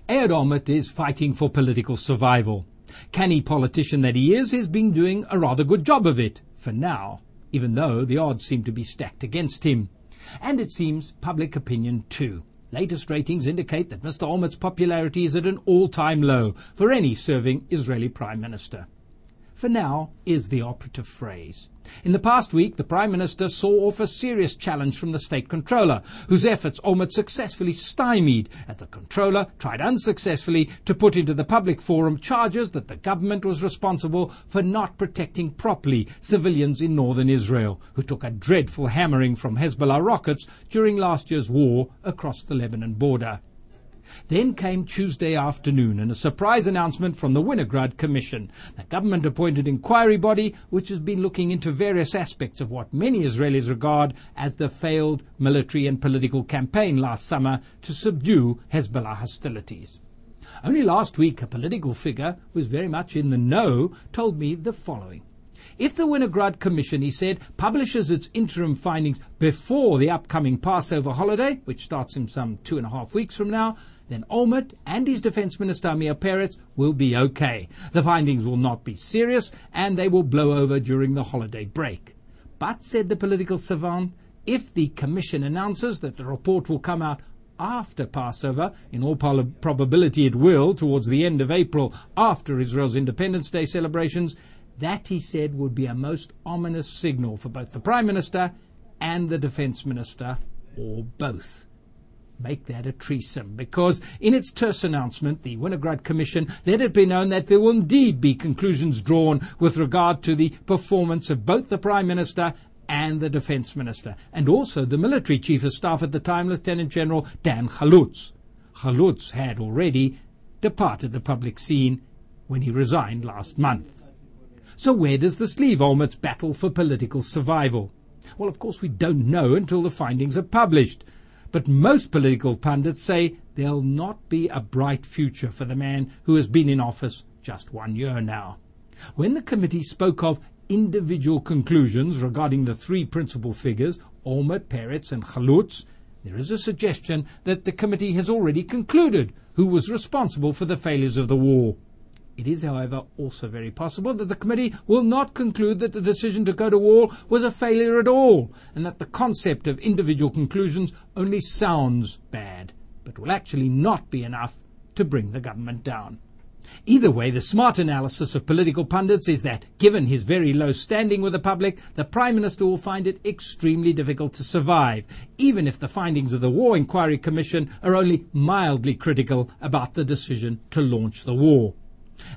Ehud Olmert is fighting for political survival. Canny politician that he is, he's been doing a rather good job of it, for now, even though the odds seem to be stacked against him. And it seems public opinion too. Latest ratings indicate that Mr. Olmert's popularity is at an all-time low for any serving Israeli Prime Minister. For now is the operative phrase. In the past week, the Prime Minister saw off a serious challenge from the State Controller, whose efforts Olmert successfully stymied, as the Controller tried unsuccessfully to put into the public forum charges that the government was responsible for not protecting properly civilians in northern Israel, who took a dreadful hammering from Hezbollah rockets during last year's war across the Lebanon border. Then came Tuesday afternoon and a surprise announcement from the Winograd Commission, the government-appointed inquiry body which has been looking into various aspects of what many Israelis regard as the failed military and political campaign last summer to subdue Hezbollah hostilities. Only last week a political figure who was very much in the know told me the following. If the Winograd Commission, he said, publishes its interim findings before the upcoming Passover holiday, which starts in some 2.5 weeks from now, then Olmert and his Defence Minister Amir Peretz will be okay. The findings will not be serious and they will blow over during the holiday break. But, said the political savant, if the Commission announces that the report will come out after Passover, in all probability it will, towards the end of April, after Israel's Independence Day celebrations, that, he said, would be a most ominous signal for both the Prime Minister and the Defence Minister, or both. Make that a threesome, because in its terse announcement, the Winograd Commission let it be known that there will indeed be conclusions drawn with regard to the performance of both the Prime Minister and the Defence Minister, and also the military chief of staff at the time, Lieutenant General Dan Chalutz. Chalutz had already departed the public scene when he resigned last month. So where does this leave Olmert's battle for political survival? Well, of course we don't know until the findings are published. But most political pundits say there'll not be a bright future for the man who has been in office just 1 year now. When the committee spoke of individual conclusions regarding the three principal figures, Olmert, Peretz and Chalutz, there is a suggestion that the committee has already concluded who was responsible for the failures of the war. It is, however, also very possible that the committee will not conclude that the decision to go to war was a failure at all, and that the concept of individual conclusions only sounds bad, but will actually not be enough to bring the government down. Either way, the smart analysis of political pundits is that, given his very low standing with the public, the Prime Minister will find it extremely difficult to survive, even if the findings of the War Inquiry Commission are only mildly critical about the decision to launch the war.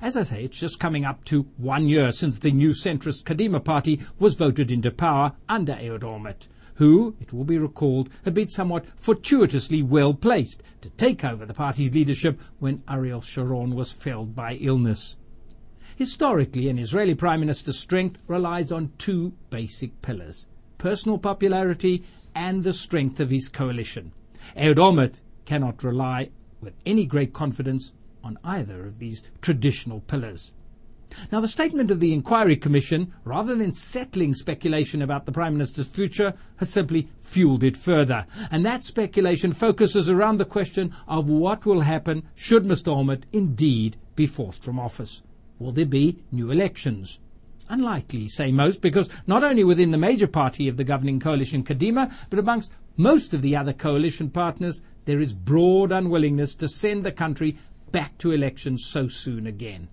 As I say, it's just coming up to 1 year since the new centrist Kadima party was voted into power under Ehud Olmert, who, it will be recalled, had been somewhat fortuitously well placed to take over the party's leadership when Ariel Sharon was felled by illness. Historically, an Israeli Prime Minister's strength relies on two basic pillars: personal popularity and the strength of his coalition. Ehud Olmert cannot rely with any great confidence on either of these traditional pillars. Now, the statement of the Inquiry Commission, rather than settling speculation about the Prime Minister's future, has simply fueled it further. And that speculation focuses around the question of what will happen should Mr. Olmert indeed be forced from office. Will there be new elections? Unlikely, say most, because not only within the major party of the governing coalition Kadima, but amongst most of the other coalition partners, there is broad unwillingness to send the country back to elections so soon again.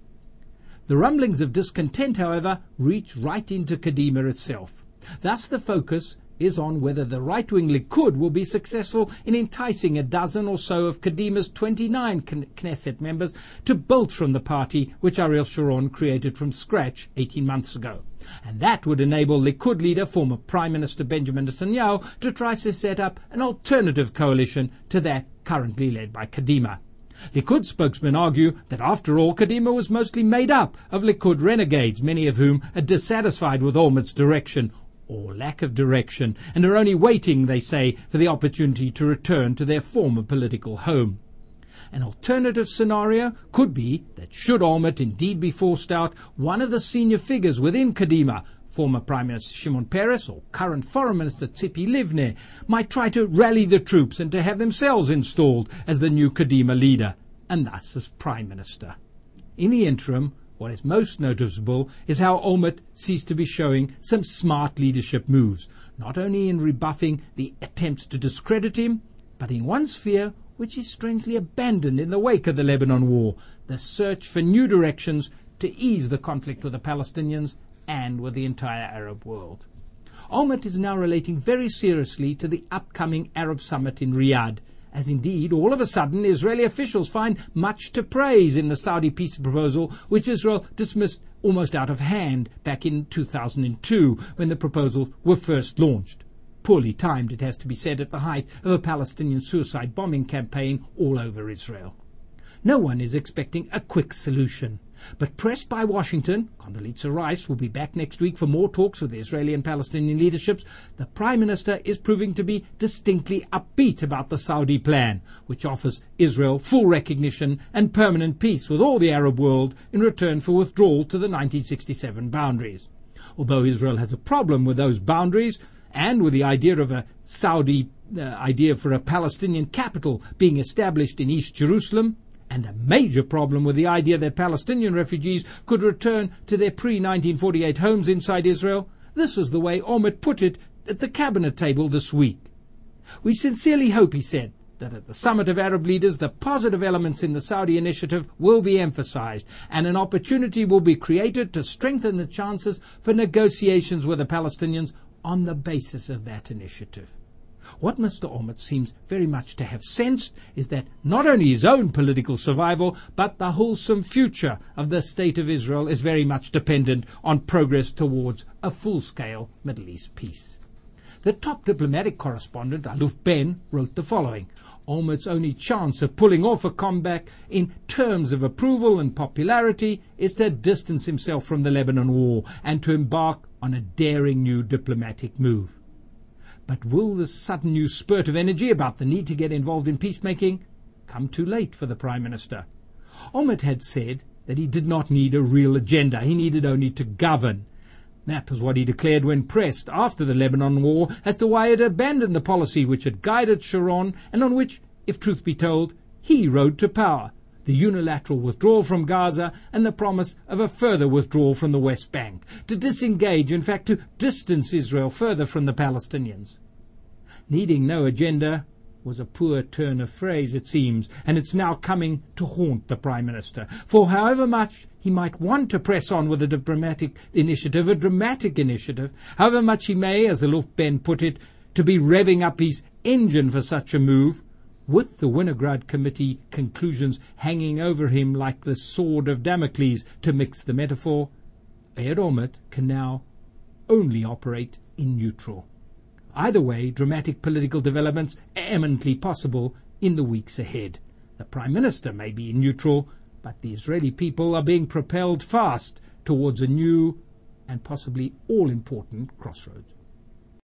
The rumblings of discontent, however, reach right into Kadima itself. Thus the focus is on whether the right-wing Likud will be successful in enticing a dozen or so of Kadima's 29 Knesset members to bolt from the party which Ariel Sharon created from scratch 18 months ago. And that would enable Likud leader, former Prime Minister Benjamin Netanyahu, to try to set up an alternative coalition to that currently led by Kadima. Likud spokesmen argue that after all, Kadima was mostly made up of Likud renegades, many of whom are dissatisfied with Olmert's direction, or lack of direction, and are only waiting, they say, for the opportunity to return to their former political home. An alternative scenario could be that should Olmert indeed be forced out, one of the senior figures within Kadima, former Prime Minister Shimon Peres or current Foreign Minister Tzipi Livni, might try to rally the troops and to have themselves installed as the new Kadima leader. and thus as Prime Minister. In the interim, what is most noticeable is how Olmert seems to be showing some smart leadership moves, not only in rebuffing the attempts to discredit him, but in one sphere which is strangely abandoned in the wake of the Lebanon war, the search for new directions to ease the conflict with the Palestinians and with the entire Arab world. Olmert is now relating very seriously to the upcoming Arab summit in Riyadh, as indeed all of a sudden Israeli officials find much to praise in the Saudi peace proposal, which Israel dismissed almost out of hand back in 2002 when the proposals were first launched. Poorly timed, it has to be said, at the height of a Palestinian suicide bombing campaign all over Israel. No one is expecting a quick solution, but pressed by Washington, Condoleezza Rice will be back next week for more talks with the Israeli and Palestinian leaderships. The Prime Minister is proving to be distinctly upbeat about the Saudi plan, which offers Israel full recognition and permanent peace with all the Arab world in return for withdrawal to the 1967 boundaries. Although Israel has a problem with those boundaries, and with the idea of a Saudi idea for a Palestinian capital being established in East Jerusalem, and a major problem with the idea that Palestinian refugees could return to their pre-1948 homes inside Israel, this was the way Olmert put it at the cabinet table this week. We sincerely hope, he said, that at the summit of Arab leaders the positive elements in the Saudi initiative will be emphasized and an opportunity will be created to strengthen the chances for negotiations with the Palestinians on the basis of that initiative. What Mr. Olmert seems very much to have sensed is that not only his own political survival, but the wholesome future of the State of Israel is very much dependent on progress towards a full-scale Middle East peace. The top diplomatic correspondent, Aluf Ben, wrote the following: Olmert's only chance of pulling off a comeback in terms of approval and popularity is to distance himself from the Lebanon war and to embark on a daring new diplomatic move. But will this sudden new spurt of energy about the need to get involved in peacemaking come too late for the Prime Minister? Olmert had said that he did not need a real agenda, he needed only to govern. That was what he declared when pressed after the Lebanon war as to why he had abandoned the policy which had guided Sharon and on which, if truth be told, he rode to power: the unilateral withdrawal from Gaza and the promise of a further withdrawal from the West Bank, to disengage, in fact to distance Israel further from the Palestinians. Needing no agenda was a poor turn of phrase, it seems, and it's now coming to haunt the Prime Minister. For however much he might want to press on with a diplomatic initiative, a dramatic initiative, however much he may, as Aluf Ben put it, to be revving up his engine for such a move, with the Winograd Committee conclusions hanging over him like the sword of Damocles, to mix the metaphor, Ehud Olmert can now only operate in neutral. Either way, dramatic political developments are eminently possible in the weeks ahead. The Prime Minister may be in neutral, but the Israeli people are being propelled fast towards a new and possibly all-important crossroads.